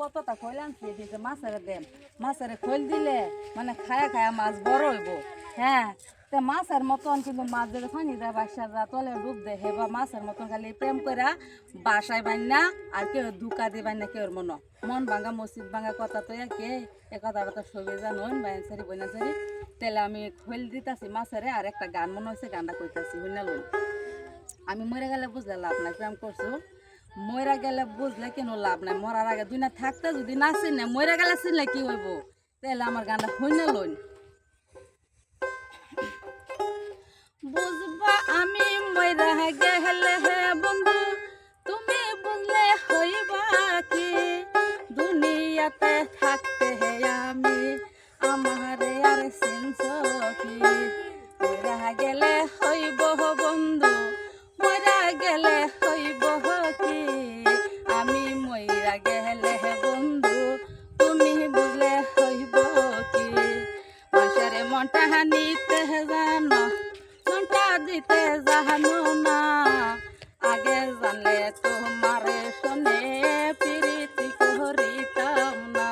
কতটা খৈল আনছি যে মাছের দেন মাছের খৈল দিলে মানে খায়া খায়া মাছ বড় হইব। হ্যাঁ, তা মাছের মতন কিন্তু মাছ যদি পানি দেয় বাসা যা তলে ডুব দেয় হেবা মাছের মতন খালি প্রেম করে বাসায় বান্না আর কেউ ধোকা দিবাই না কেউ মন ভাঙা মসজিদ ভাঙা কথা তো একে এ কথাটা তো সবই জানুন বাইন সারি বইনা সারি। তাহলে আমি খৈল দিতেছি মাছেরে আর একটা গান মনে হয়েছে গানটা কইতাছি বুঝনা লই। আমি মরে গেলে বুঝলে লাভ নাই, প্রেম করছো মরে গেলে বুঝলে কেন লাভ নাই, মরার আগে দুই না থাকতে যদি না চিনে মরে গেলে চিনলে কি হইব। তাহলে আমার গানটা হইনা লই। বুঝবা আমি মরে গেলে হে বন্ধু তুমি বুঝলে হইবা কি, দুনিয়াতে থাকতে হে আমি আমারে আর চিনছ কি। মরে গেলে হইব বন্ধু মরা গেলে হইব কি, আমি মইরা গেলে বন্ধু তুমি বুঝলে হইব কি। মানুষের মনটা নিতে জানো মনটা দিতে জানো না, আগে জানলে তোমারে শোনে প্রীতি করিতাম না।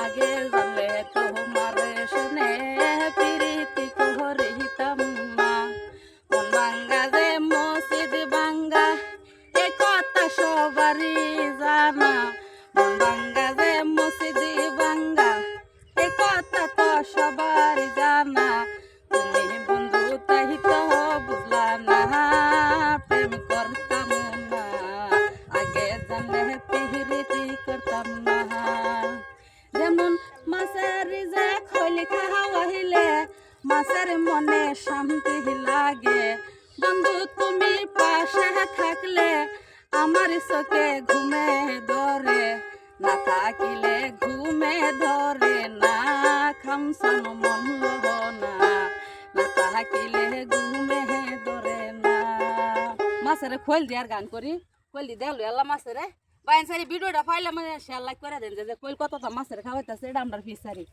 আগে জানলে তোমারে শোনে প্রীতি করিতাম না। মন ভাঙ্গা যে মসজিদ ভাঙ্গা এ কথা সবারই জানা। মন ভাঙ্গা যে মসজিদ ভাঙ্গা এ কথা তো সবার জানা। তুমি বন্ধু তাই তো বুঝলা না, প্রেম করতাম না আগে জানলে প্রীতি করতাম না। যেমন মাছের যে খৈল খাওয়াইলে মাছের মনে শান্তি লাগে, বন্ধু তুমি পাশে থাকলে আমার চোখে ঘুমে ধরে, না থাকিলে ঘুমে ধরে না খামসান মন না, না থাকিলে ঘুমে ধরে না। মাছের খৈল দিয়ার গান করি খৈল দি দেলো এলা মাছের বাইন সারি ভিডিওটা পাইলে মানে শেয়ার লাইক করে দেন যে খৈল কতটা মাছের খাওয়াইতেছে এটা আমরা ফিসারি।